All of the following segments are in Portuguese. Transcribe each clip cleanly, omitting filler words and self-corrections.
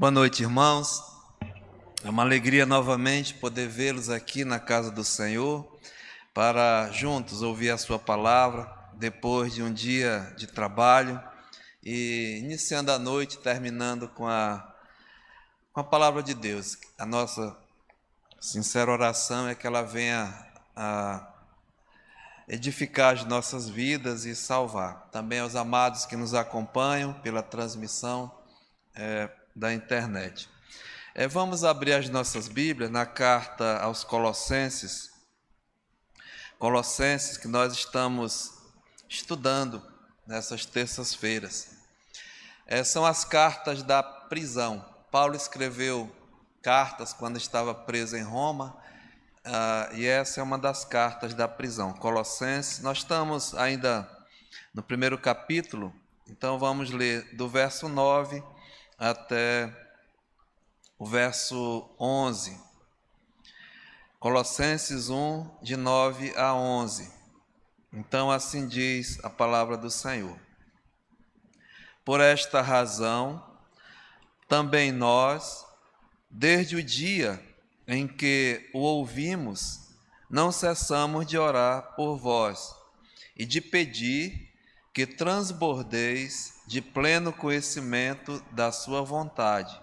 Boa noite, irmãos. É uma alegria novamente poder vê-los aqui na casa do Senhor para juntos ouvir a sua palavra depois de um dia de trabalho e iniciando a noite, terminando com a palavra de Deus. A nossa sincera oração é que ela venha a edificar as nossas vidas e salvar. Também aos amados que nos acompanham pela transmissão da internet. Vamos abrir as nossas Bíblias na carta aos Colossenses, que nós estamos estudando nessas terças-feiras. São as cartas da prisão. Paulo escreveu cartas quando estava preso em Roma, e essa é uma das cartas da prisão. Colossenses, nós estamos ainda no primeiro capítulo, então vamos ler do verso 9 até o verso 11, Colossenses 1, de 9 a 11. Então assim diz a palavra do Senhor. Por esta razão, também nós, desde o dia em que o ouvimos, não cessamos de orar por vós e de pedir que transbordeis de pleno conhecimento da sua vontade,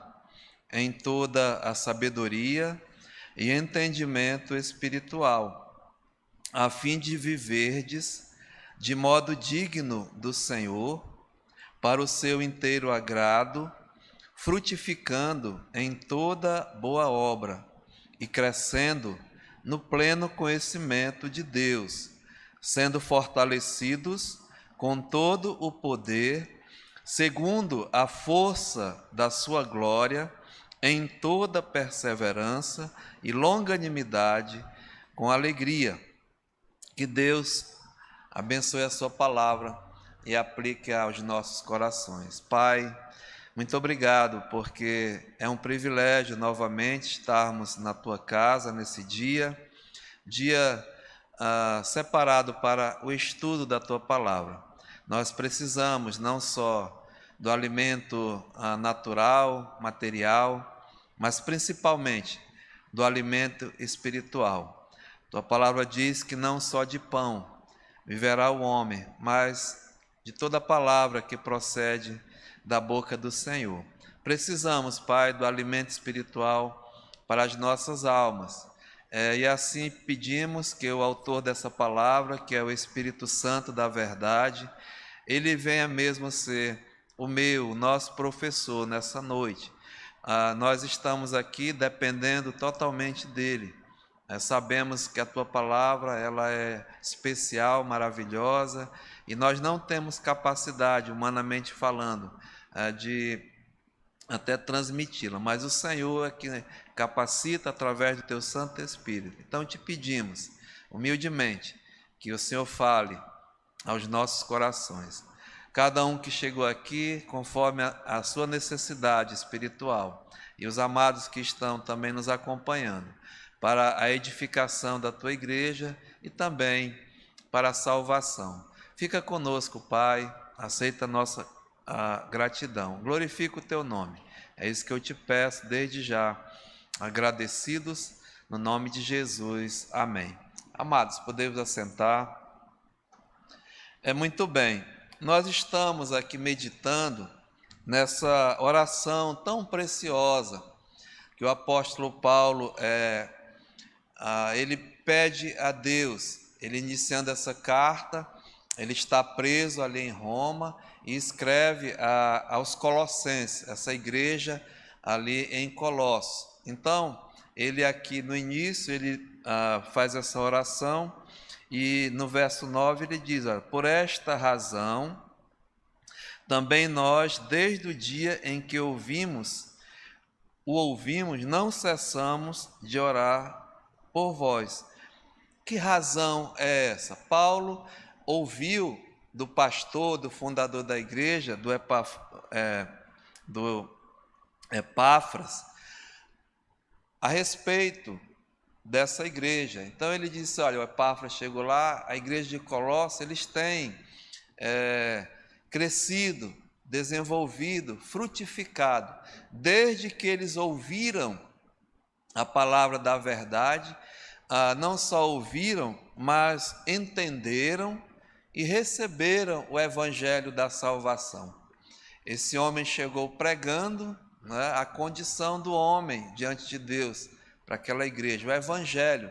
em toda a sabedoria e entendimento espiritual, a fim de viverdes de modo digno do Senhor, para o seu inteiro agrado, frutificando em toda boa obra e crescendo no pleno conhecimento de Deus, sendo fortalecidos com todo o poder, segundo a força da sua glória, em toda perseverança e longanimidade, com alegria. Que Deus abençoe a sua palavra e aplique aos nossos corações. Pai, muito obrigado, porque é um privilégio novamente estarmos na tua casa nesse dia separado para o estudo da tua palavra. Nós precisamos não só do alimento natural, material, mas principalmente do alimento espiritual. Tua palavra diz que não só de pão viverá o homem, mas de toda palavra que procede da boca do Senhor. Precisamos, Pai, do alimento espiritual para as nossas almas. E assim pedimos que o autor dessa palavra, que é o Espírito Santo da verdade, ele venha mesmo ser o nosso professor nessa noite. Nós estamos aqui dependendo totalmente dele. Sabemos que a tua palavra ela é especial, maravilhosa, e nós não temos capacidade, humanamente falando, de até transmiti-la, mas o Senhor é que capacita através do teu Santo Espírito. Então te pedimos, humildemente, que o Senhor fale aos nossos corações. Cada um que chegou aqui, conforme a sua necessidade espiritual, e os amados que estão também nos acompanhando, para a edificação da tua igreja e também para a salvação. Fica conosco, Pai, aceita a nossa gratidão, glorifica o teu nome. É isso que eu te peço desde já, agradecidos, no nome de Jesus. Amém. Amados, podemos assentar. Muito bem. Nós estamos aqui meditando nessa oração tão preciosa que o apóstolo Paulo ele pede a Deus. Ele iniciando essa carta, ele está preso ali em Roma e escreve aos Colossenses, essa igreja ali em Colossos. Então, ele aqui no início, ele faz essa oração. E no verso 9 ele diz, por esta razão, também nós, desde o dia em que o ouvimos, não cessamos de orar por vós. Que razão é essa? Paulo ouviu do pastor, do fundador da igreja, do Epáfras, a respeito dessa igreja. Então ele disse, olha, o Epáfras chegou lá, a igreja de Colossos, eles têm crescido desenvolvido, frutificado, desde que eles ouviram a palavra da verdade, não só ouviram, mas entenderam e receberam o evangelho da salvação. Esse homem chegou pregando, né, a condição do homem diante de Deus, para aquela igreja, o evangelho,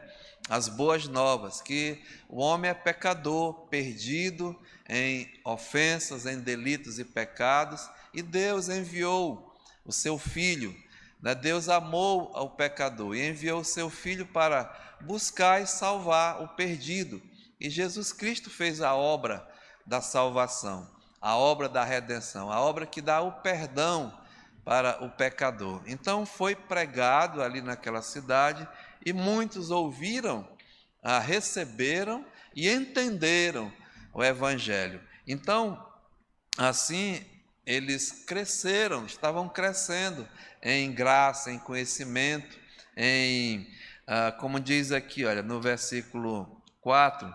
as boas novas, que o homem é pecador, perdido em ofensas, em delitos e pecados, e Deus enviou o seu Filho, né? Deus amou ao pecador e enviou o seu Filho para buscar e salvar o perdido. E Jesus Cristo fez a obra da salvação, a obra da redenção, a obra que dá o perdão para o pecador. Então foi pregado ali naquela cidade e muitos ouviram, receberam e entenderam o evangelho. Então, assim, eles cresceram, estavam crescendo em graça, em conhecimento, como diz aqui, olha, no versículo 4,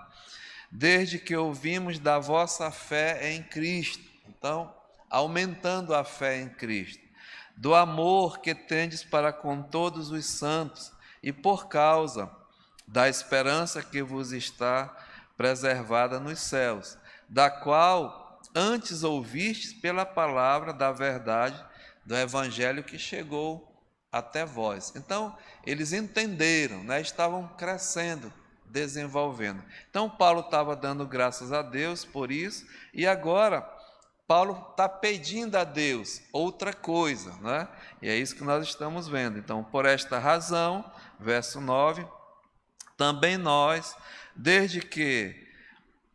desde que ouvimos da vossa fé em Cristo. Então, aumentando a fé em Cristo, do amor que tendes para com todos os santos, e por causa da esperança que vos está preservada nos céus, da qual antes ouvistes pela palavra da verdade do evangelho que chegou até vós. Então, eles entenderam, né? Estavam crescendo, desenvolvendo. Então, Paulo estava dando graças a Deus por isso, e agora Paulo está pedindo a Deus outra coisa, né? E é isso que nós estamos vendo. Então, por esta razão, verso 9, também nós, desde que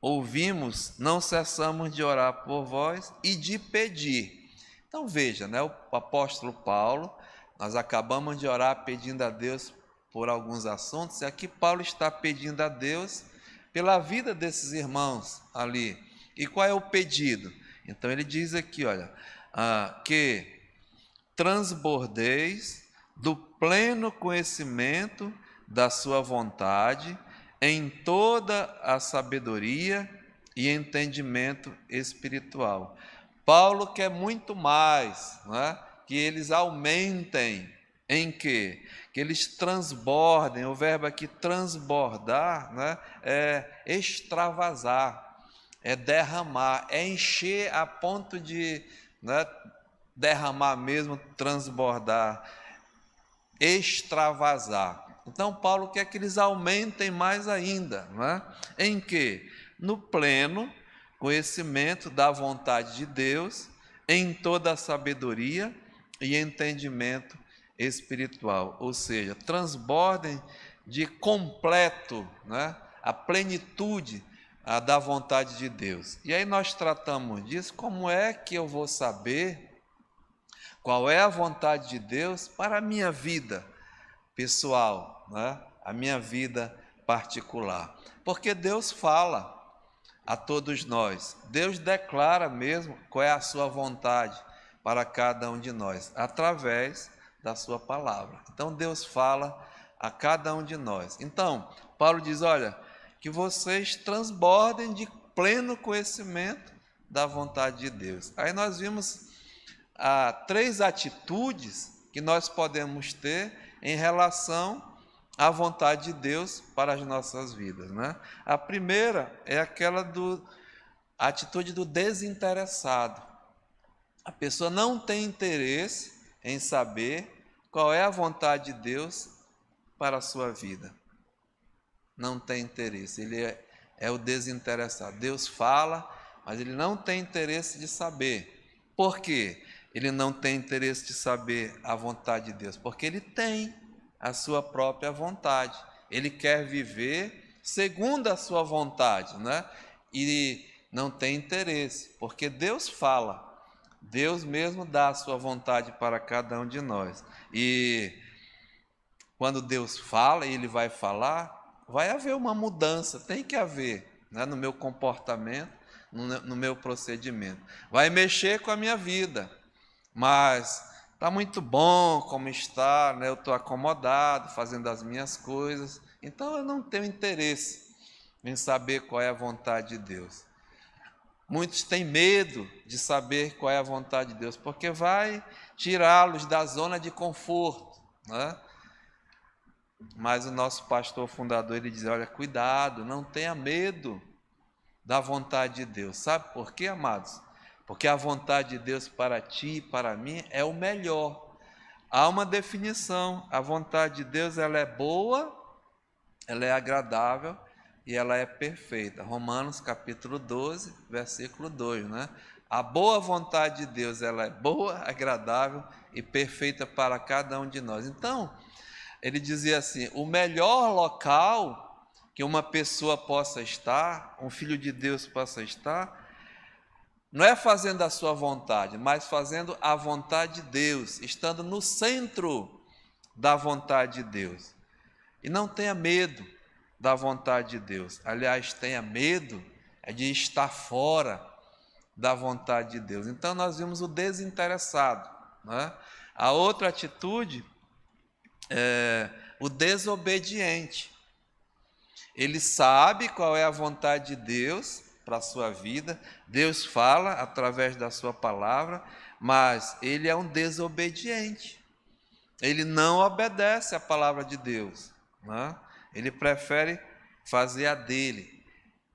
ouvimos, não cessamos de orar por vós e de pedir. Então, veja, né? O apóstolo Paulo, nós acabamos de orar pedindo a Deus por alguns assuntos, e aqui Paulo está pedindo a Deus pela vida desses irmãos ali. E qual é o pedido? Então ele diz aqui, olha, que transbordeis do pleno conhecimento da sua vontade em toda a sabedoria e entendimento espiritual. Paulo quer muito mais, né? Que eles aumentem em quê? Que eles transbordem. O verbo aqui transbordar, né? É extravasar, é derramar, é encher a ponto de, né, derramar mesmo, transbordar, extravasar. Então Paulo quer que eles aumentem mais ainda, né? Em que? No pleno conhecimento da vontade de Deus, em toda a sabedoria e entendimento espiritual, ou seja, transbordem de completo, né, a plenitude da vontade de Deus. E aí nós tratamos disso, como é que eu vou saber qual é a vontade de Deus para a minha vida pessoal, né? A minha vida particular. Porque Deus fala a todos nós, Deus declara mesmo qual é a sua vontade para cada um de nós, através da sua palavra. Então Deus fala a cada um de nós. Então, Paulo diz, olha, que vocês transbordem de pleno conhecimento da vontade de Deus. Aí nós vimos 3 atitudes que nós podemos ter em relação à vontade de Deus para as nossas vidas, né? A primeira é aquela a atitude do desinteressado. A pessoa não tem interesse em saber qual é a vontade de Deus para a sua vida. Não tem interesse, ele é o desinteressado. Deus fala, mas ele não tem interesse de saber. Por quê? Ele não tem interesse de saber a vontade de Deus, porque ele tem a sua própria vontade. Ele quer viver segundo a sua vontade, né? E não tem interesse, porque Deus fala. Deus mesmo dá a sua vontade para cada um de nós. E quando Deus fala e Ele vai falar, vai haver uma mudança, tem que haver, né, no meu comportamento, no meu procedimento. Vai mexer com a minha vida, mas está muito bom como está, né? Eu estou acomodado, fazendo as minhas coisas, então eu não tenho interesse em saber qual é a vontade de Deus. Muitos têm medo de saber qual é a vontade de Deus, porque vai tirá-los da zona de conforto, né? Mas o nosso pastor fundador, ele diz, olha, cuidado, não tenha medo da vontade de Deus. Sabe por quê, amados? Porque a vontade de Deus para ti e para mim é o melhor. Há uma definição, a vontade de Deus, ela é boa, ela é agradável e ela é perfeita. Romanos capítulo 12, versículo 2, né? A boa vontade de Deus, ela é boa, agradável e perfeita para cada um de nós. Então, ele dizia assim, o melhor local que uma pessoa possa estar, um filho de Deus possa estar, não é fazendo a sua vontade, mas fazendo a vontade de Deus, estando no centro da vontade de Deus. E não tenha medo da vontade de Deus. Aliás, tenha medo de estar fora da vontade de Deus. Então, nós vimos o desinteressado, né? A outra atitude é o desobediente. Ele sabe qual é a vontade de Deus para a sua vida, Deus fala através da sua palavra, mas ele é um desobediente. Ele não obedece à palavra de Deus, né? Ele prefere fazer a dele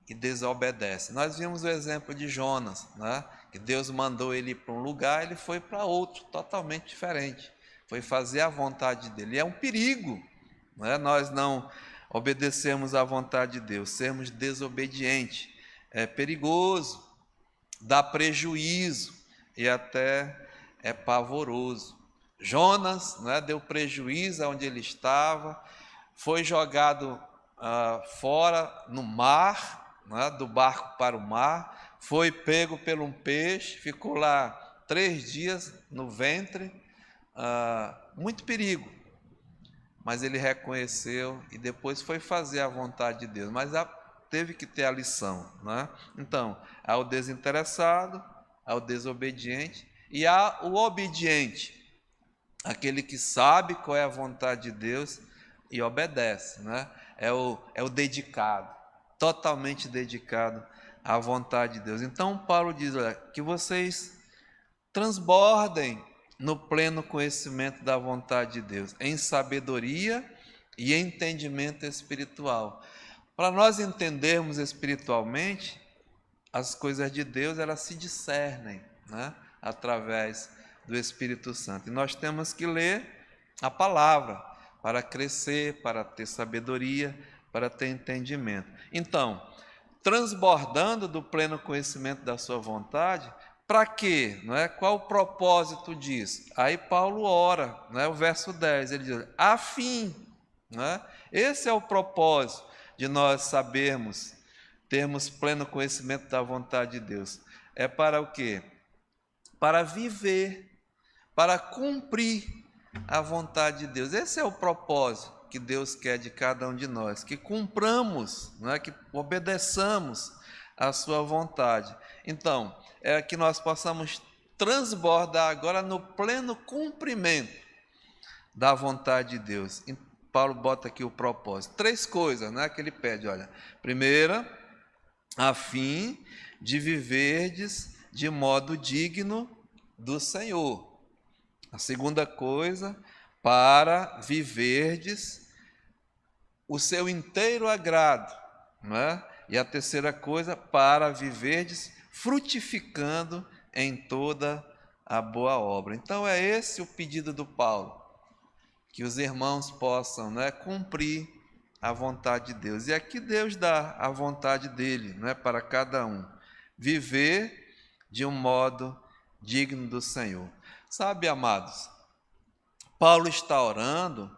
e desobedece. Nós vimos o exemplo de Jonas, né? Que Deus mandou ele ir para um lugar, ele foi para outro, totalmente diferente. Foi fazer a vontade dele. E é um perigo, né? Nós não obedecemos à vontade de Deus, sermos desobedientes. É perigoso, dá prejuízo e até é pavoroso. Jonas, né, deu prejuízo aonde ele estava, foi jogado fora no mar, né, do barco para o mar, foi pego por um peixe, ficou lá 3 dias no ventre, muito perigo. Mas ele reconheceu e depois foi fazer a vontade de Deus, mas teve que ter a lição, né? Então, há o desinteressado, há o desobediente e há o obediente, aquele que sabe qual é a vontade de Deus e obedece, né? É o dedicado, totalmente dedicado à vontade de Deus. Então, Paulo diz, olha, que vocês transbordem no pleno conhecimento da vontade de Deus, em sabedoria e entendimento espiritual. Para nós entendermos espiritualmente, as coisas de Deus, elas se discernem, né, através do Espírito Santo. E nós temos que ler a palavra para crescer, para ter sabedoria, para ter entendimento. Então, transbordando do pleno conhecimento da sua vontade, para quê? Não é? Qual o propósito disso? Aí Paulo ora, não é? O verso 10, ele diz, a fim, não é? Esse é o propósito de nós sabermos, termos pleno conhecimento da vontade de Deus. É para o quê? Para viver, para cumprir a vontade de Deus. Esse é o propósito que Deus quer de cada um de nós, que cumpramos, não é? Que obedeçamos a sua vontade. Então, é que nós possamos transbordar agora no pleno cumprimento da vontade de Deus. E Paulo bota aqui o propósito. 3 coisas, né, que ele pede, olha. Primeira, a fim de viverdes de modo digno do Senhor. A segunda coisa, para viverdes o seu inteiro agrado, não é? E a terceira coisa, para viverdes frutificando em toda a boa obra. Então é esse o pedido do Paulo, que os irmãos possam, né, cumprir a vontade de Deus. E aqui Deus dá a vontade dele, né, para cada um. Viver de um modo digno do Senhor. Sabe, amados, Paulo está orando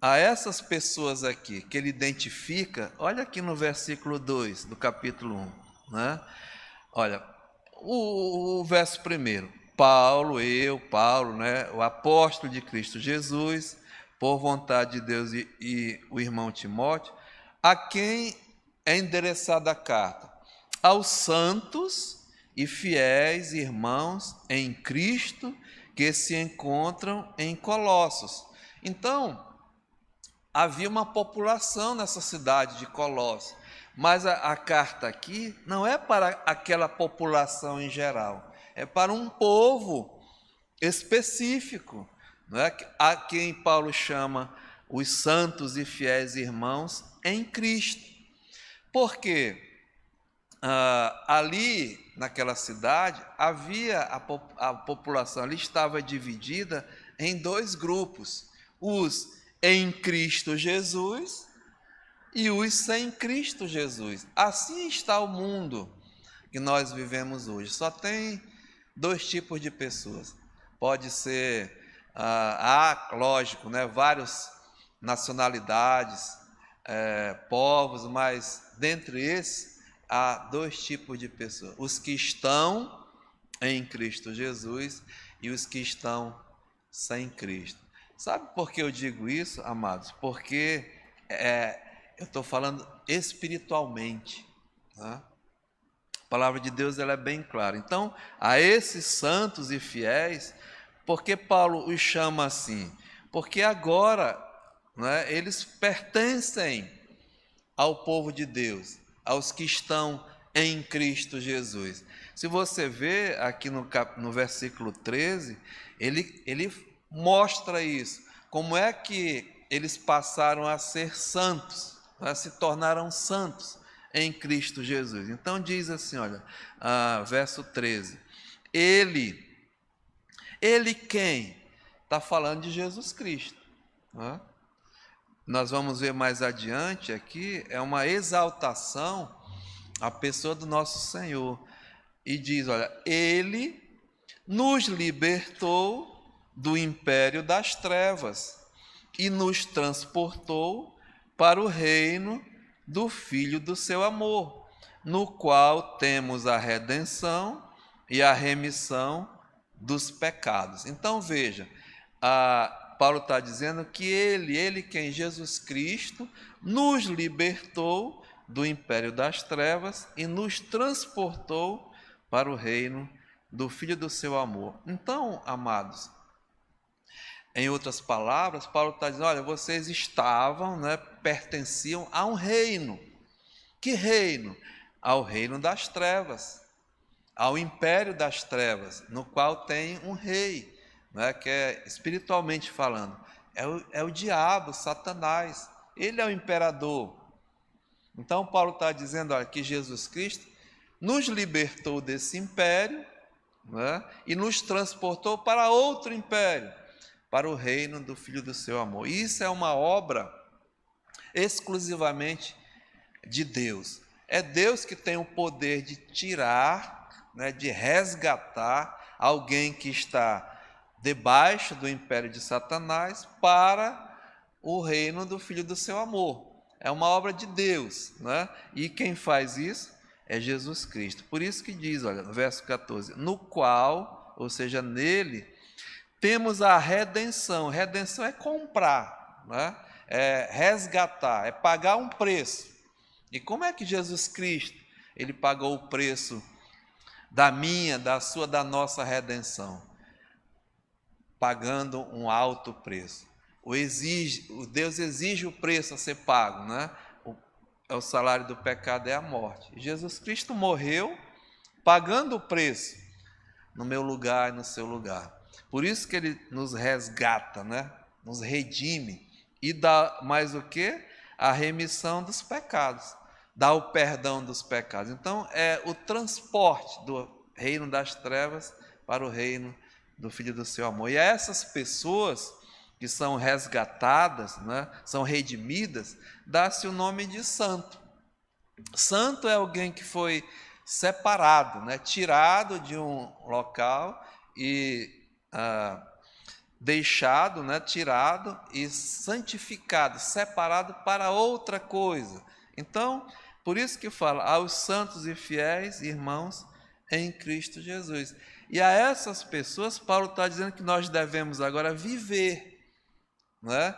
a essas pessoas aqui, que ele identifica, olha aqui no versículo 2 do capítulo 1, né? Olha, o verso 1, Paulo, né, o apóstolo de Cristo Jesus, por vontade de Deus e o irmão Timóteo, a quem é endereçada a carta? Aos santos e fiéis irmãos em Cristo que se encontram em Colossos. Então, havia uma população nessa cidade de Colossos, Mas a carta aqui não é para aquela população em geral, é para um povo específico, não é? A quem Paulo chama os santos e fiéis irmãos em Cristo. Porque ali naquela cidade havia a população ali estava dividida em dois grupos: os em Cristo Jesus e os sem Cristo Jesus. Assim está o mundo que nós vivemos hoje. Só tem dois tipos de pessoas. Pode ser, lógico, né, várias nacionalidades, povos, mas dentre esses há dois tipos de pessoas: os que estão em Cristo Jesus e os que estão sem Cristo. Sabe por que eu digo isso, amados? Porque eu estou falando espiritualmente, né? A palavra de Deus ela é bem clara. Então, a esses santos e fiéis, por que Paulo os chama assim? Porque agora, né, eles pertencem ao povo de Deus, aos que estão em Cristo Jesus. Se você vê aqui no versículo 13, ele mostra isso. Como é que eles passaram a ser santos, se tornaram santos em Cristo Jesus. Então diz assim, olha, verso 13. Ele quem? Está falando de Jesus Cristo. Né? Nós vamos ver mais adiante aqui, é uma exaltação à pessoa do nosso Senhor. E diz, olha, Ele nos libertou do império das trevas e nos transportou para o reino do Filho do seu amor, no qual temos a redenção e a remissão dos pecados. Então veja, Paulo está dizendo que ele quem? Jesus Cristo, nos libertou do império das trevas e nos transportou para o reino do Filho do seu amor. Então, amados, em outras palavras, Paulo está dizendo, olha, vocês estavam, né, pertenciam a um reino. Que reino? Ao reino das trevas, ao império das trevas, no qual tem um rei, né, que é espiritualmente falando, é o diabo, Satanás, ele é o imperador. Então Paulo está dizendo, olha, que Jesus Cristo nos libertou desse império, né, e nos transportou para outro império, para o reino do Filho do seu amor. E isso é uma obra exclusivamente de Deus. É Deus que tem o poder de tirar, né, de resgatar alguém que está debaixo do império de Satanás para o reino do Filho do seu amor. É uma obra de Deus, né? E quem faz isso é Jesus Cristo. Por isso que diz, olha, no verso 14, no qual, ou seja, nele, temos a redenção. Redenção é comprar, né? É resgatar, é pagar um preço. E como é que Jesus Cristo, ele pagou o preço da minha, da sua, da nossa redenção? Pagando um alto preço. O Deus exige o preço a ser pago, né? O salário do pecado é a morte. Jesus Cristo morreu pagando o preço no meu lugar e no seu lugar. Por isso que ele nos resgata, né? Nos redime e dá mais o quê? A remissão dos pecados, dá o perdão dos pecados. Então é o transporte do reino das trevas para o reino do Filho do seu amor. E a essas pessoas que são resgatadas, né, são redimidas, dá-se o nome de santo. Santo é alguém que foi separado, né, tirado de um local e deixado, né, tirado e santificado, separado para outra coisa. Então, por isso que fala aos santos e fiéis irmãos em Cristo Jesus. E a essas pessoas, Paulo está dizendo que nós devemos agora viver, né,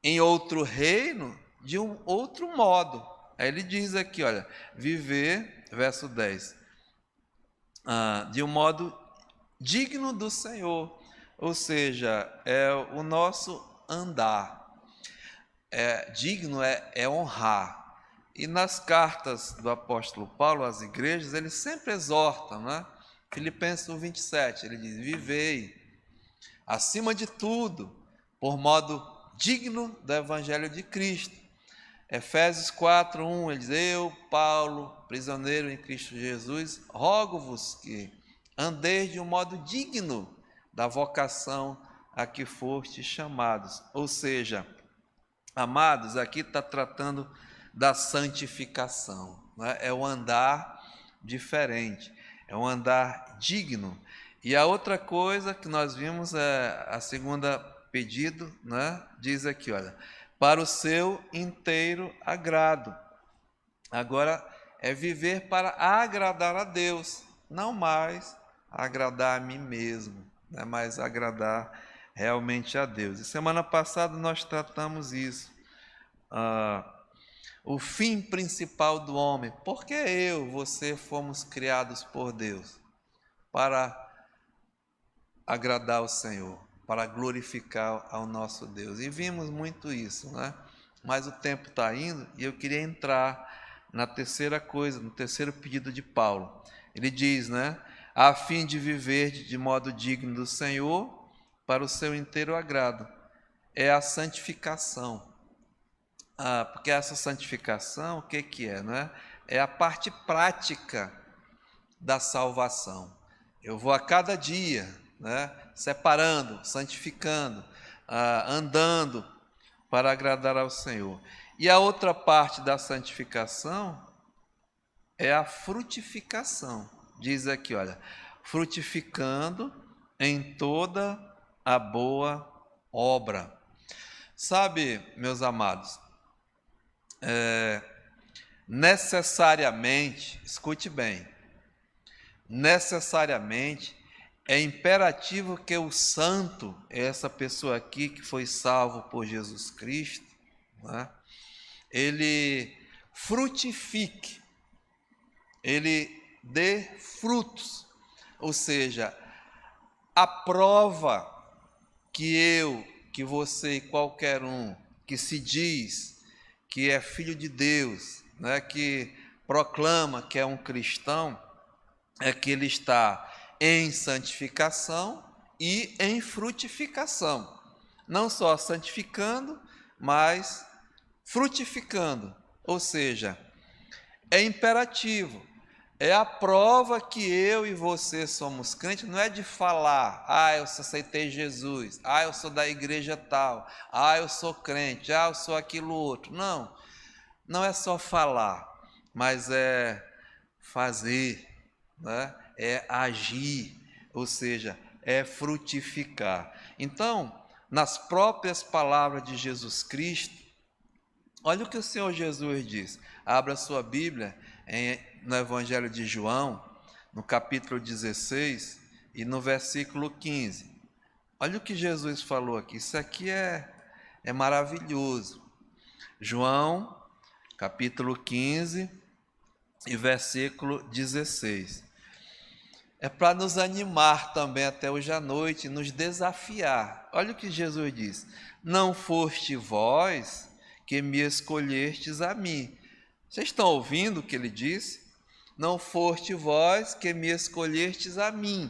em outro reino, de um outro modo. Aí ele diz aqui, olha, viver, verso 10, de um modo digno do Senhor, ou seja, é o nosso andar. Digno é honrar. E nas cartas do apóstolo Paulo às igrejas, ele sempre exorta, né? Filipenses 1:27, ele diz: vivei, acima de tudo, por modo digno do evangelho de Cristo. Efésios 4:1, ele diz: eu, Paulo, prisioneiro em Cristo Jesus, rogo-vos que andeis de um modo digno da vocação a que fostes chamados. Ou seja, amados, aqui está tratando da santificação, né? É o andar diferente, é um andar digno. E a outra coisa que nós vimos é a segunda pedido, né? Diz aqui, olha, para o seu inteiro agrado. Agora é viver para agradar a Deus, não mais agradar a mim mesmo, né? Mas agradar realmente a Deus. E semana passada nós tratamos isso. O fim principal do homem. Porque você fomos criados por Deus para agradar ao Senhor, para glorificar ao nosso Deus. E vimos muito isso, né? Mas o tempo está indo e eu queria entrar na terceira coisa, no terceiro pedido de Paulo. Ele diz, né? A fim de viver de modo digno do Senhor, para o seu inteiro agrado. É a santificação. Porque essa santificação, o que é, né? É a parte prática da salvação. Eu vou a cada dia, né? Separando, santificando, andando para agradar ao Senhor. E a outra parte da santificação é a frutificação. Diz aqui, olha, frutificando em toda a boa obra. Sabe, meus amados, necessariamente, escute bem, necessariamente é imperativo que o santo, essa pessoa aqui que foi salvo por Jesus Cristo, né, ele frutifique, ele dê frutos, ou seja, a prova que você e qualquer um que se diz que é filho de Deus, né, que proclama que é um cristão, é que ele está em santificação e em frutificação. Não só santificando, mas frutificando. Ou seja, é imperativo. É a prova que eu e você somos crentes, não é de falar, eu aceitei Jesus, eu sou da igreja tal, eu sou crente, eu sou aquilo outro. Não, não é só falar, mas é fazer, né? É agir, ou seja, é frutificar. Então, nas próprias palavras de Jesus Cristo, olha o que o Senhor Jesus diz. Abra sua Bíblia no Evangelho de João, no capítulo 16 e no versículo 15. Olha o que Jesus falou aqui. Isso aqui é maravilhoso. João, capítulo 15 e versículo 16. É para nos animar também até hoje à noite, nos desafiar. Olha o que Jesus diz. Não foste vós que me escolhestes a mim. Vocês estão ouvindo o que ele disse? Não foste vós que me escolhestes a mim.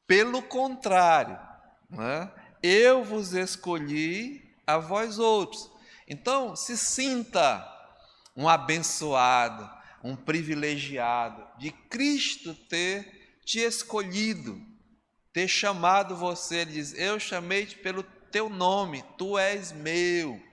Pelo contrário, né? Eu vos escolhi a vós outros. Então, se sinta um abençoado, um privilegiado de Cristo ter te escolhido, ter chamado você. Ele diz, eu chamei-te pelo teu nome, tu és meu.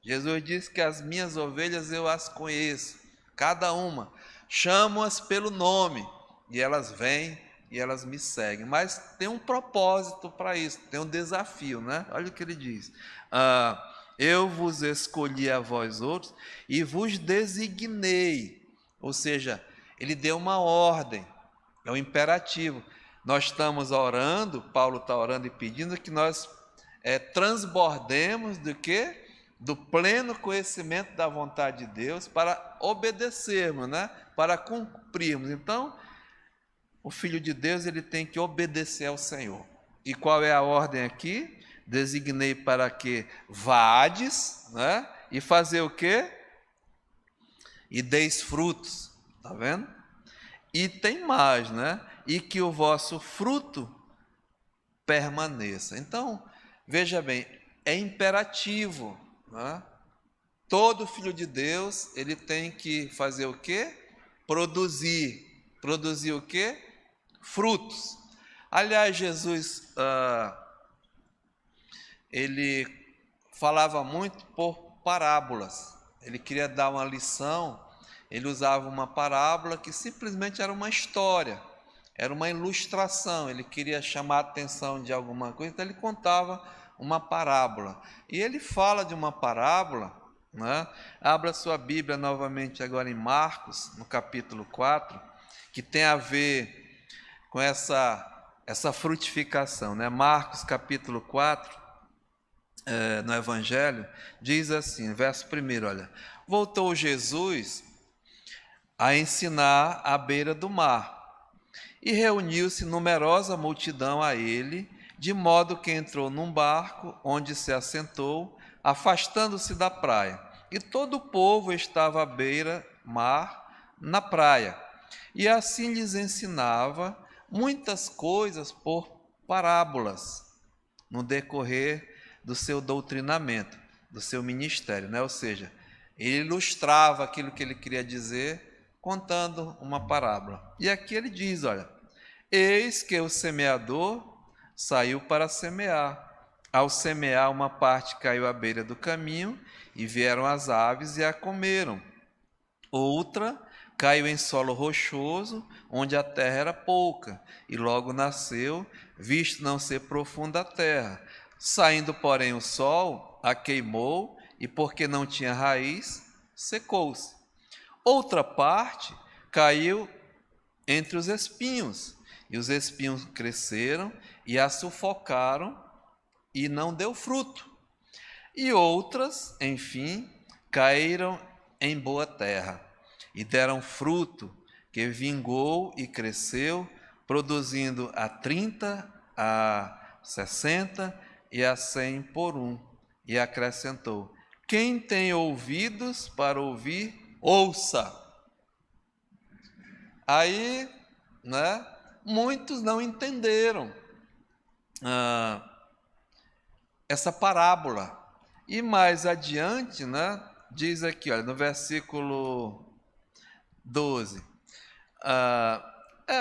Jesus diz que as minhas ovelhas eu as conheço, cada uma, chamo-as pelo nome, e elas vêm e elas me seguem. Mas tem um propósito para isso, tem um desafio, né? Olha o que ele diz. Eu vos escolhi a vós outros e vos designei. Ou seja, ele deu uma ordem, é um imperativo. Nós estamos orando, Paulo está orando e pedindo que nós transbordemos do quê? Do pleno conhecimento da vontade de Deus para obedecermos, né? Para cumprirmos. Então, o Filho de Deus ele tem que obedecer ao Senhor. E qual é a ordem aqui? Designei para que vades, né? E fazer o quê? e deis frutos, tá vendo? E tem mais, né? E que o vosso fruto permaneça. Então, veja bem, é imperativo, né? Todo filho de Deus, ele tem que fazer o quê? Produzir. Produzir o quê? Frutos. Aliás, Jesus, ele falava muito por parábolas. Ele queria dar uma lição, ele usava uma parábola que simplesmente era uma história, era uma ilustração. Ele queria chamar a atenção de alguma coisa, então ele contava uma parábola. E ele fala de uma parábola, né? Abra sua Bíblia novamente agora em Marcos, no capítulo 4, que tem a ver com essa frutificação, né? Marcos capítulo 4, no Evangelho, diz assim, verso 1, olha: voltou Jesus a ensinar à beira do mar, e reuniu-se numerosa multidão a ele, de modo que entrou num barco, onde se assentou, afastando-se da praia. E todo o povo estava à beira-mar, na praia. E assim lhes ensinava muitas coisas por parábolas, no decorrer do seu doutrinamento, do seu ministério, né? Ou seja, ele ilustrava aquilo que ele queria dizer, contando uma parábola. E aqui ele diz, olha: eis que o semeador saiu para semear. Ao semear, uma parte caiu à beira do caminho, e vieram as aves e a comeram. Outra caiu em solo rochoso, onde a terra era pouca, e logo nasceu, visto não ser profunda a terra. Saindo, porém, o sol, a queimou, e porque não tinha raiz, secou-se. Outra parte caiu entre os espinhos, e os espinhos cresceram e a sufocaram, e não deu fruto. E outras, enfim, caíram em boa terra, e deram fruto, que vingou e cresceu, produzindo a 30, a 60 e a 100 por um. E acrescentou: quem tem ouvidos para ouvir, ouça. Aí, né, muitos não entenderam essa parábola. E mais adiante, né, diz aqui, olha, no versículo 12,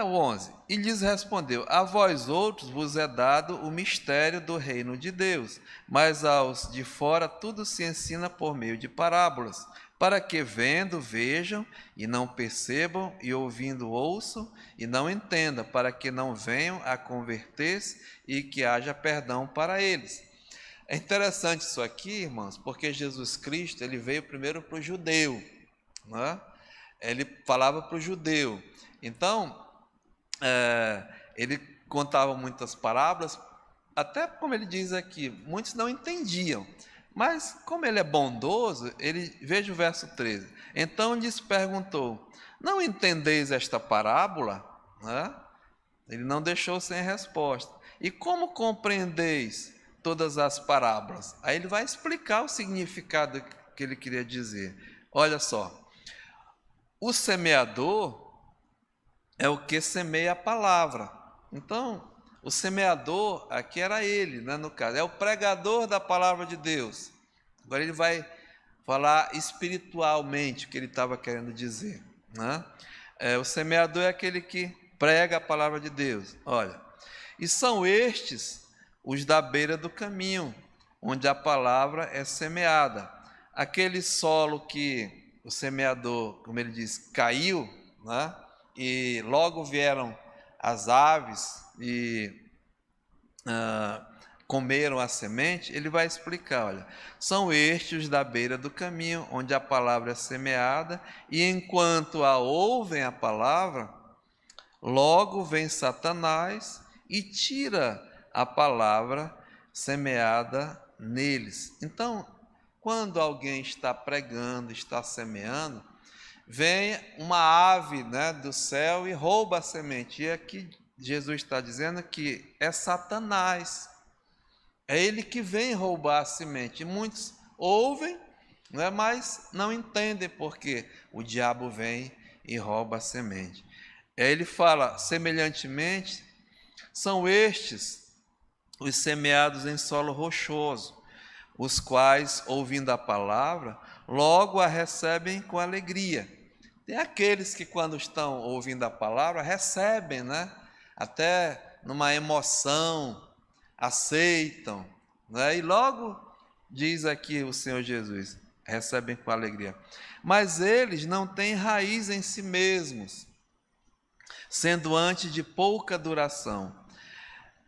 o 11: e lhes respondeu: a vós outros vos é dado o mistério do reino de Deus, mas aos de fora tudo se ensina por meio de parábolas, para que vendo vejam e não percebam, e ouvindo ouçam e não entendam, para que não venham a converter-se e que haja perdão para eles. É interessante isso aqui, irmãos, porque Jesus Cristo, ele veio primeiro para o judeu, né? Ele falava para o judeu. Então, ele contava muitas parábolas, até como ele diz aqui, muitos não entendiam. Mas, como ele é bondoso, veja o verso 13. Então lhes perguntou: não entendeis esta parábola? Né? Ele não deixou sem resposta. E como compreendeis todas as parábolas? Aí ele vai explicar o significado que ele queria dizer. Olha só, o semeador é o que semeia a palavra. Então, o semeador aqui era ele, né, no caso, é o pregador da palavra de Deus. Agora ele vai falar espiritualmente o que ele estava querendo dizer, né? O semeador é aquele que prega a palavra de Deus. Olha, e são estes os da beira do caminho, onde a palavra é semeada. Aquele solo que o semeador, como ele diz, caiu, né? E logo vieram as aves e comeram a semente. Ele vai explicar, olha: são estes da beira do caminho, onde a palavra é semeada, e enquanto a ouvem a palavra, logo vem Satanás e tira a palavra semeada neles. Então, quando alguém está pregando, está semeando, vem uma ave, né, do céu e rouba a semente. E aqui Jesus está dizendo que é Satanás. É ele que vem roubar a semente. E muitos ouvem, não é? Mas não entendem porque o diabo vem e rouba a semente. Aí ele fala, semelhantemente, são estes os semeados em solo rochoso, os quais, ouvindo a palavra, logo a recebem com alegria. Tem aqueles que, quando estão ouvindo a palavra, recebem, né? Até numa emoção, aceitam, né? E logo diz aqui o Senhor Jesus, recebem com alegria. Mas eles não têm raiz em si mesmos, sendo antes de pouca duração,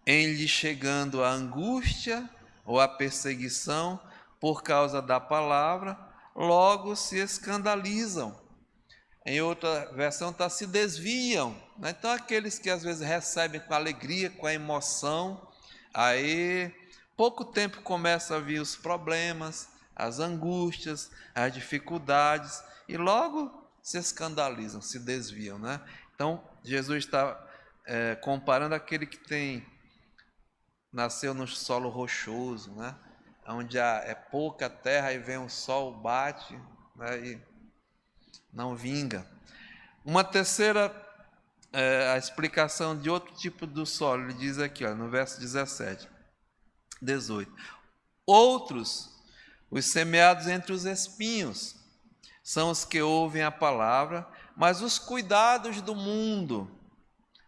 em lhe chegando a angústia ou a perseguição por causa da palavra, logo se escandalizam. Em outra versão está se desviam, né? Então aqueles que às vezes recebem com alegria, com a emoção, aí pouco tempo começa a vir os problemas, as angústias, as dificuldades, e logo se escandalizam, se desviam, né? Então Jesus está comparando aquele que nasceu no solo rochoso, né? Onde é pouca terra e vem o sol, bate, né? E não vinga. Uma terceira a explicação de outro tipo do solo, ele diz aqui, no verso 17, 18. Outros, os semeados entre os espinhos, são os que ouvem a palavra, mas os cuidados do mundo,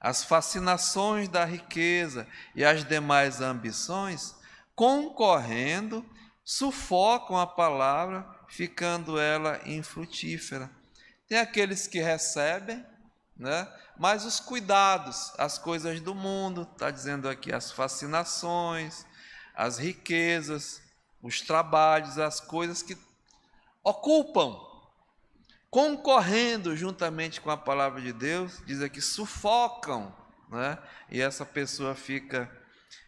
as fascinações da riqueza e as demais ambições, concorrendo, sufocam a palavra, ficando ela infrutífera. Tem aqueles que recebem, né? Mas os cuidados, as coisas do mundo, está dizendo aqui, as fascinações, as riquezas, os trabalhos, as coisas que ocupam, concorrendo juntamente com a palavra de Deus, diz aqui, sufocam, né? E essa pessoa fica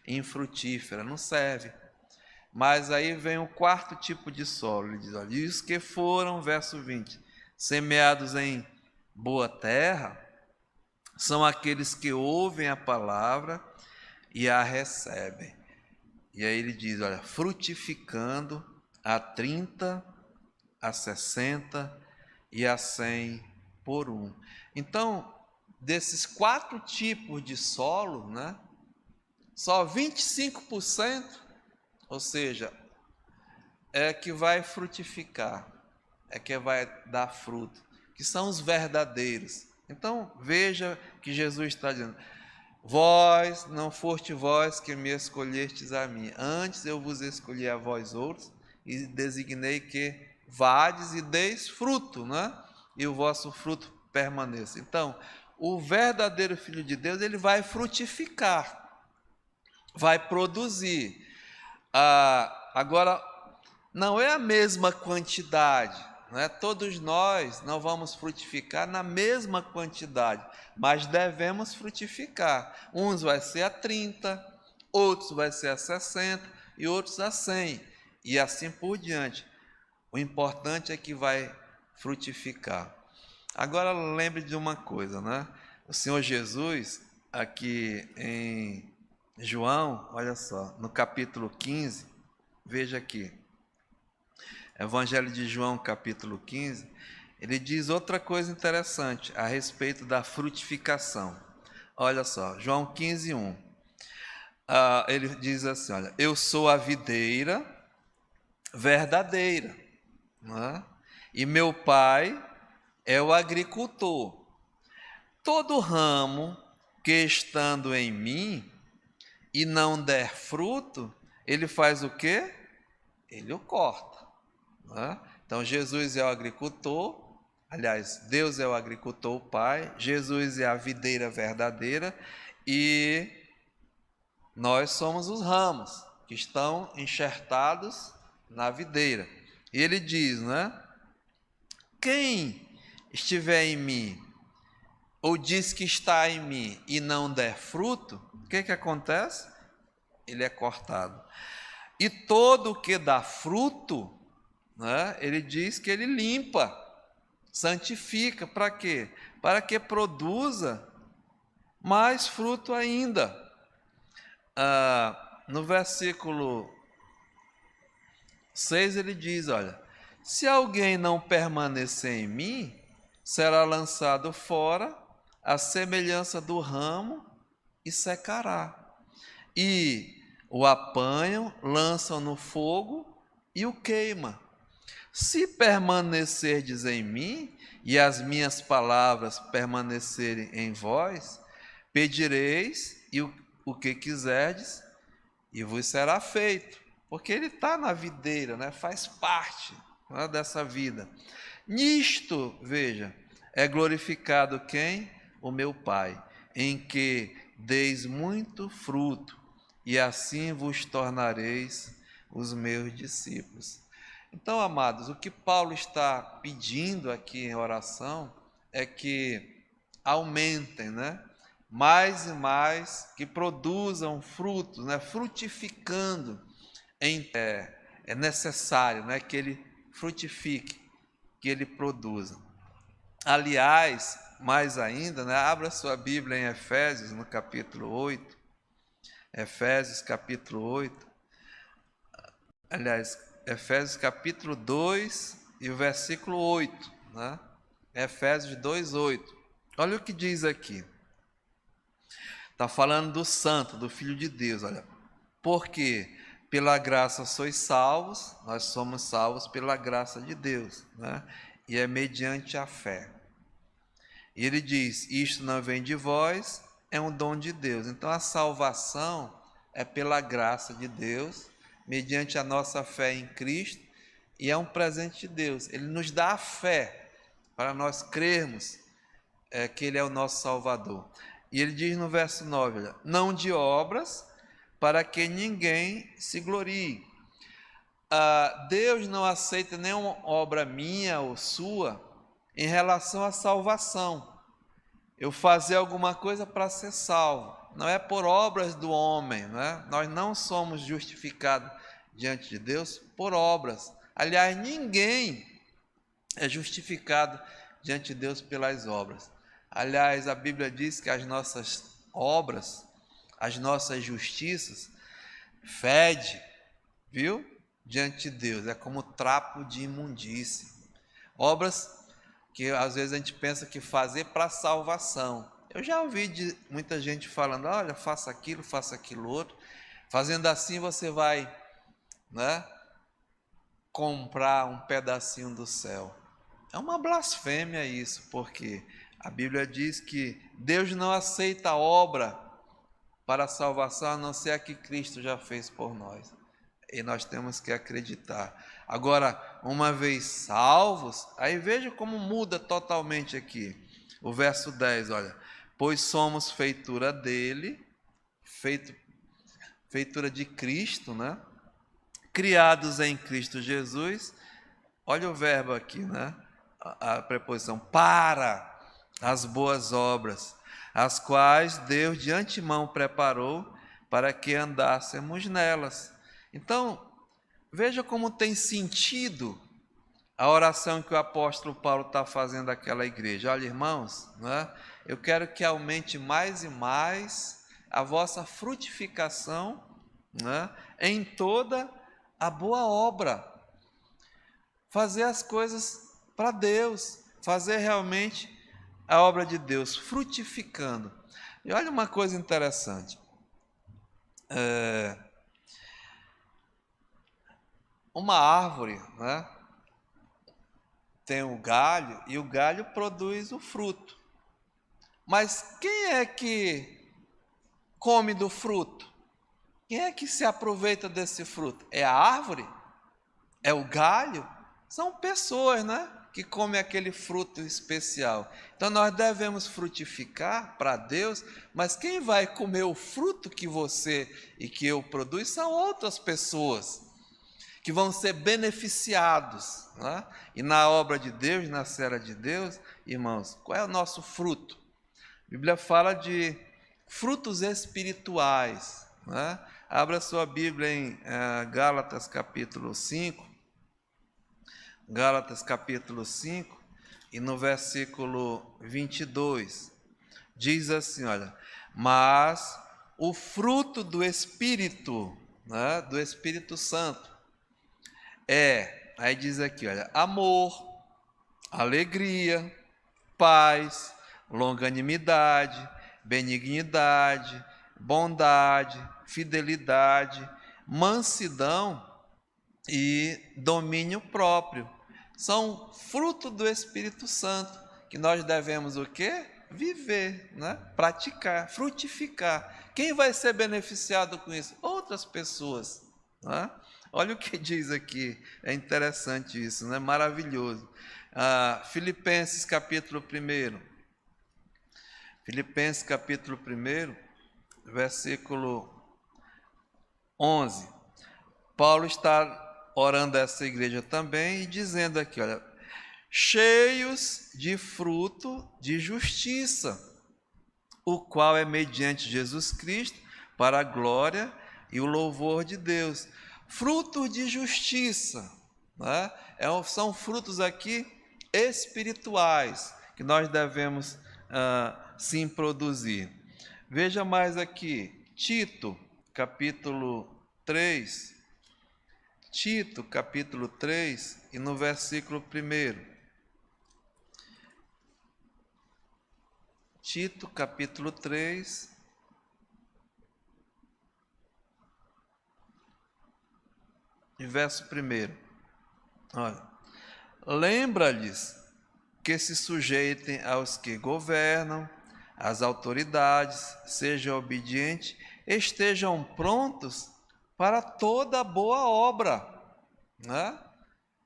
infrutífera, não serve. Mas aí vem o quarto tipo de solo, ele diz, olha, e os que foram, verso 20, semeados em boa terra, são aqueles que ouvem a palavra e a recebem. E aí ele diz, olha, frutificando a 30, a 60 e a 100 por um. Então, desses quatro tipos de solo, né, só 25%, ou seja, é que vai frutificar, é que vai dar fruto, que são os verdadeiros. Então, veja que Jesus está dizendo, vós, não foste vós que me escolhestes a mim, antes eu vos escolhi a vós outros, e designei que vades e deis fruto, né? E o vosso fruto permaneça. Então, o verdadeiro Filho de Deus, ele vai frutificar, vai produzir. Agora, não é a mesma quantidade, né? Todos nós não vamos frutificar na mesma quantidade, mas devemos frutificar. Uns vai ser a 30, outros vai ser a 60 e outros a 100, e assim por diante. O importante é que vai frutificar. Agora lembre de uma coisa, né? O Senhor Jesus, aqui em João, olha só, no capítulo 15, veja aqui, Evangelho de João, capítulo 15, ele diz outra coisa interessante a respeito da frutificação. Olha só, João 15, 1. Ele diz assim, olha, eu sou a videira verdadeira, né? E meu pai é o agricultor. Todo ramo que estando em mim e não der fruto, ele faz o quê? Ele o corta, né? Então Jesus é o agricultor, aliás, Deus é o agricultor, o Pai, Jesus é a videira verdadeira e nós somos os ramos que estão enxertados na videira. E ele diz, né? Quem estiver em mim, ou diz que está em mim e não der fruto, o que acontece? Ele é cortado. E todo o que dá fruto, né, ele diz que ele limpa, santifica, para quê? Para que produza mais fruto ainda. No versículo 6 ele diz, olha, Se alguém não permanecer em mim, será lançado fora, à semelhança do ramo, e secará. E o apanham, lançam no fogo e o queima. Se permanecerdes em mim, e as minhas palavras permanecerem em vós, pedireis e o que quiserdes, e vos será feito. Porque ele está na videira, né? Faz parte, né, dessa vida. Nisto, veja, é glorificado quem? O meu Pai, em que deis muito fruto, e assim vos tornareis os meus discípulos. Então, amados, o que Paulo está pedindo aqui em oração é que aumentem, né? Mais e mais, que produzam frutos, né? Frutificando. É necessário, né? Que ele frutifique, que ele produza. Aliás, mais ainda, né? Abra sua Bíblia em Efésios, no capítulo 8. Efésios, capítulo 8. Aliás, Efésios capítulo 2 e o versículo 8, né? Efésios 2, 8. Olha o que diz aqui. Está falando do santo, do Filho de Deus, olha. Porque pela graça sois salvos, nós somos salvos pela graça de Deus, né? E é mediante a fé. E ele diz, isto não vem de vós, é um dom de Deus. Então a salvação é pela graça de Deus, mediante a nossa fé em Cristo, e é um presente de Deus. Ele nos dá a fé para nós crermos que Ele é o nosso Salvador. E ele diz no verso 9, olha, não de obras, para que ninguém se glorie. Deus não aceita nenhuma obra minha ou sua em relação à salvação. Eu fazer alguma coisa para ser salvo. Não é por obras do homem, né? Nós não somos justificados diante de Deus por obras. Aliás, ninguém é justificado diante de Deus pelas obras. Aliás, a Bíblia diz que as nossas obras, as nossas justiças, fede, viu? Diante de Deus, é como trapo de imundície. Obras que às vezes a gente pensa que fazer para salvação. Eu já ouvi de muita gente falando, olha, faça aquilo outro. Fazendo assim você vai, né, comprar um pedacinho do céu. É uma blasfêmia isso, porque a Bíblia diz que Deus não aceita obra para a salvação, a não ser a que Cristo já fez por nós. E nós temos que acreditar. Agora, uma vez salvos, aí veja como muda totalmente aqui. O verso 10, olha. Pois somos feitura dele, feitura de Cristo, né? Criados em Cristo Jesus. Olha o verbo aqui, né? A preposição para as boas obras, as quais Deus de antemão preparou para que andássemos nelas. Então, veja como tem sentido a oração que o apóstolo Paulo está fazendo àquela igreja. Olha, irmãos, né? Eu quero que aumente mais e mais a vossa frutificação, né, em toda a boa obra. Fazer as coisas para Deus, fazer realmente a obra de Deus, frutificando. E olha uma coisa interessante. Uma árvore, né, tem o galho e o galho produz o fruto. Mas quem é que come do fruto? Quem é que se aproveita desse fruto? É a árvore? É o galho? São pessoas, né, que comem aquele fruto especial. Então nós devemos frutificar para Deus, mas quem vai comer o fruto que você e que eu produz são outras pessoas que vão ser beneficiados, né? E na obra de Deus, na seara de Deus, irmãos, qual é o nosso fruto? A Bíblia fala de frutos espirituais, né? Abra sua Bíblia em Gálatas capítulo 5, Gálatas capítulo 5, e no versículo 22, diz assim, olha, mas o fruto do Espírito, né, do Espírito Santo, é Aí diz aqui, olha, amor, alegria, paz, longanimidade, benignidade, bondade, fidelidade, mansidão e domínio próprio. São fruto do Espírito Santo que nós devemos o quê? Viver, né? Praticar, frutificar. Quem vai ser beneficiado com isso? Outras pessoas, né? Olha o que diz aqui, é interessante isso, né? Maravilhoso. Filipenses capítulo 1. Filipenses capítulo 1, versículo 11. Paulo está orando a essa igreja também e dizendo aqui, olha, cheios de fruto de justiça, o qual é mediante Jesus Cristo para a glória e o louvor de Deus. Frutos de justiça, né? São frutos aqui espirituais que nós devemos sim produzir. Veja mais aqui, Tito, capítulo 3. Tito, capítulo 3, e no versículo 1. Tito, capítulo 3, e verso 1. Olha, lembra-lhes que se sujeitem aos que governam, às autoridades, sejam obedientes, estejam prontos para toda boa obra, né?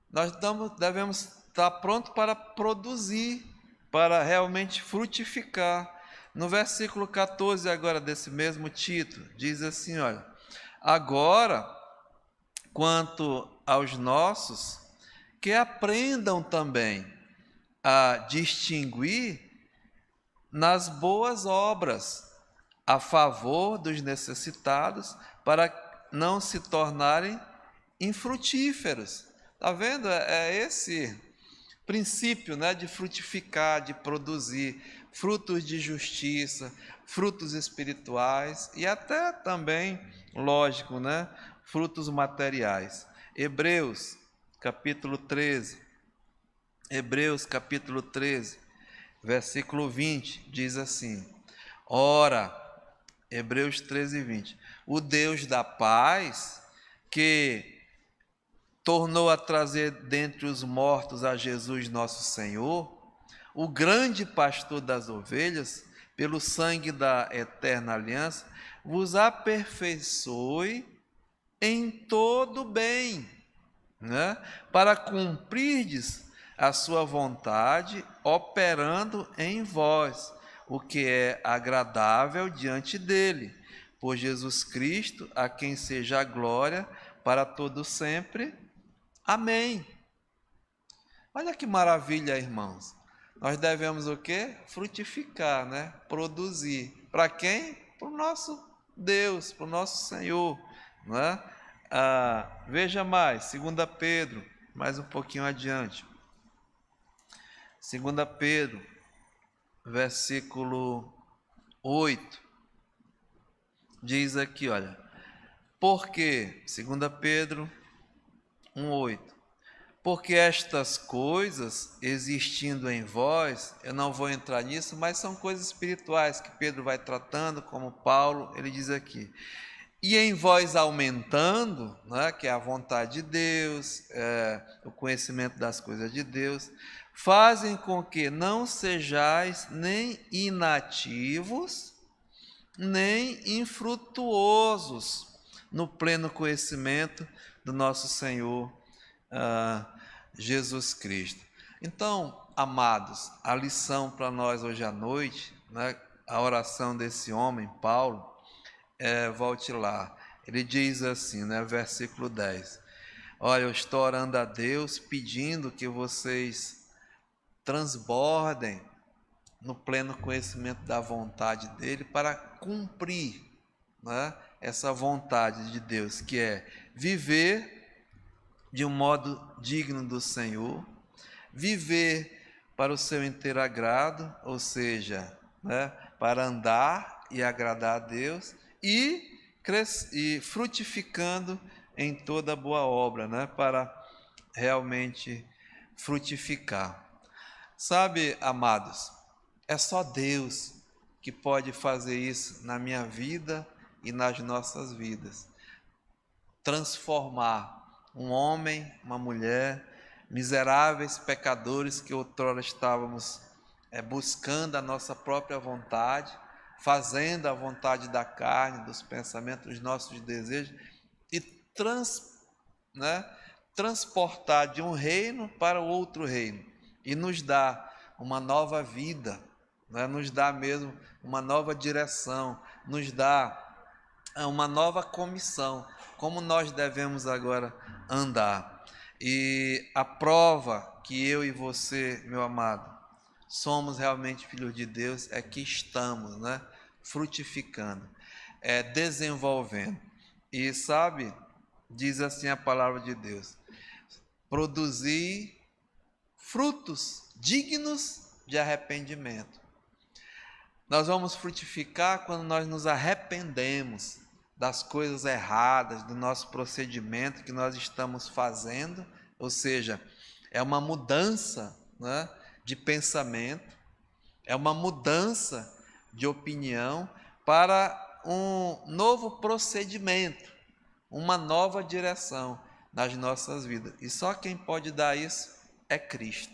Nós devemos estar prontos para produzir, para realmente frutificar. No versículo 14 agora desse mesmo Tito, diz assim, olha, agora, quanto aos nossos, que aprendam também a distinguir nas boas obras, a favor dos necessitados, para não se tornarem infrutíferos. Está vendo? É esse princípio, né, de frutificar, de produzir frutos de justiça, frutos espirituais e até também, lógico, né, frutos materiais. Hebreus, capítulo 13. Hebreus, capítulo 13, versículo 20, diz assim, ora, Hebreus 13, 20, o Deus da paz, que tornou a trazer dentre os mortos a Jesus nosso Senhor, o grande pastor das ovelhas, pelo sangue da eterna aliança, vos aperfeiçoe em todo bem, né? Para cumprirdes a sua vontade, operando em vós o que é agradável diante dele, por Jesus Cristo, a quem seja a glória para todo sempre. Amém. Olha que maravilha, irmãos. Nós devemos o quê? Frutificar, né? Produzir. Para quem? Para o nosso Deus, para o nosso Senhor, né? Veja mais, 2 Pedro, mais um pouquinho adiante. 2 Pedro, versículo 8, diz aqui, olha, porque, 2 Pedro 1,8, porque estas coisas existindo em vós, eu não vou entrar nisso, mas são coisas espirituais que Pedro vai tratando, como Paulo, ele diz aqui, e em vós aumentando, né, que é a vontade de Deus, o conhecimento das coisas de Deus, fazem com que não sejais nem inativos, nem infrutuosos no pleno conhecimento do nosso Senhor Jesus Cristo. Então, amados, a lição para nós hoje à noite, né, a oração desse homem, Paulo, volte lá, ele diz assim, né, versículo 10, olha, eu estou orando a Deus pedindo que vocês transbordem no pleno conhecimento da vontade dele para cumprir, né, essa vontade de Deus, que é viver de um modo digno do Senhor, viver para o seu inteiro agrado, ou seja, né, para andar e agradar a Deus e frutificando em toda boa obra, né, para realmente frutificar. Sabe, amados, é só Deus que pode fazer isso na minha vida e nas nossas vidas. Transformar um homem, uma mulher, miseráveis pecadores que outrora estávamos buscando a nossa própria vontade, fazendo a vontade da carne, dos pensamentos, dos nossos desejos, e transportar de um reino para o outro reino, e nos dá uma nova vida, nos dá mesmo uma nova direção, nos dá uma nova comissão, como nós devemos agora andar. E a prova que eu e você, meu amado, somos realmente filhos de Deus é que estamos, frutificando, desenvolvendo. E sabe, diz assim a palavra de Deus: produzir frutos dignos de arrependimento. Nós vamos frutificar quando nós nos arrependemos das coisas erradas, do nosso procedimento que nós estamos fazendo, ou seja, é uma mudança, de pensamento, é uma mudança de opinião para um novo procedimento, uma nova direção nas nossas vidas. E só quem pode dar isso é Cristo.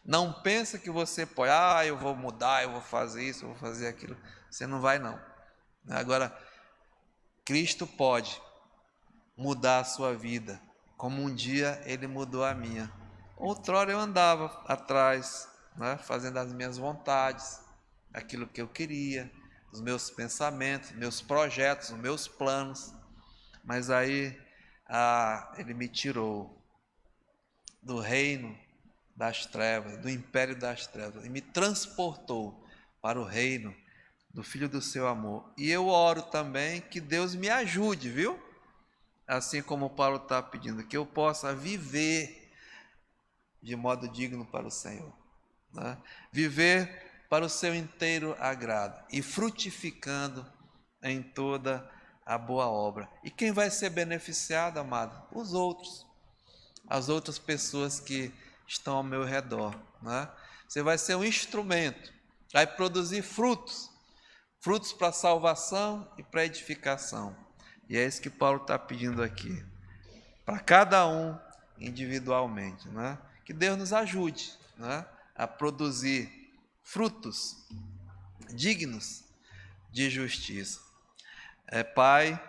Não pensa que você pode, eu vou mudar, eu vou fazer isso, eu vou fazer aquilo. Você não vai, não. Agora, Cristo pode mudar a sua vida, como um dia Ele mudou a minha. Outrora eu andava atrás, fazendo as minhas vontades, aquilo que eu queria, os meus pensamentos, meus projetos, os meus planos. Mas aí Ele me tirou do reino das trevas, do império das trevas, e me transportou para o reino do Filho do seu amor. E eu oro também que Deus me ajude, viu? Assim como Paulo está pedindo, que eu possa viver de modo digno para o Senhor, viver para o seu inteiro agrado e frutificando em toda a boa obra. E quem vai ser beneficiado, amado? Os outros, as outras pessoas que estão ao meu redor, Você vai ser um instrumento, vai produzir frutos para a salvação e para a edificação. E é isso que Paulo está pedindo aqui, para cada um individualmente, Que Deus nos ajude, a produzir frutos dignos de justiça. Pai,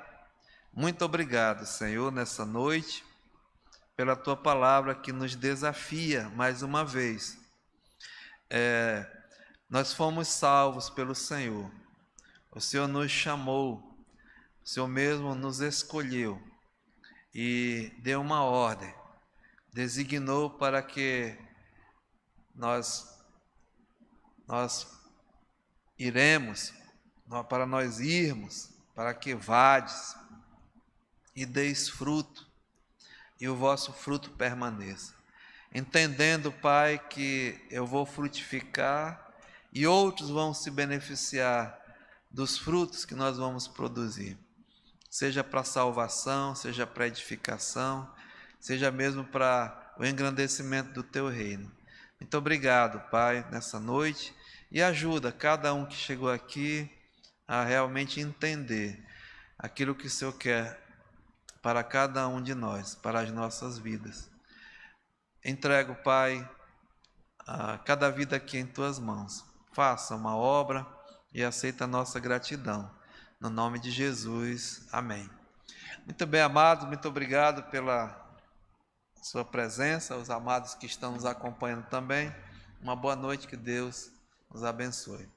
muito obrigado, Senhor, nessa noite, pela Tua palavra que nos desafia mais uma vez. Nós fomos salvos pelo Senhor. O Senhor nos chamou, o Senhor mesmo nos escolheu e deu uma ordem, designou para que nós iremos, para nós irmos, para que vades e deis fruto, e o vosso fruto permaneça. Entendendo, Pai, que eu vou frutificar e outros vão se beneficiar dos frutos que nós vamos produzir, seja para a salvação, seja para a edificação, seja mesmo para o engrandecimento do Teu reino. Muito obrigado, Pai, nessa noite, e ajuda cada um que chegou aqui a realmente entender aquilo que o Senhor quer para cada um de nós, para as nossas vidas. Entrego, Pai, cada vida aqui em Tuas mãos. Faça uma obra e aceita a nossa gratidão. No nome de Jesus, amém. Muito bem, amados, muito obrigado pela sua presença, os amados que estão nos acompanhando também. Uma boa noite, que Deus nos abençoe.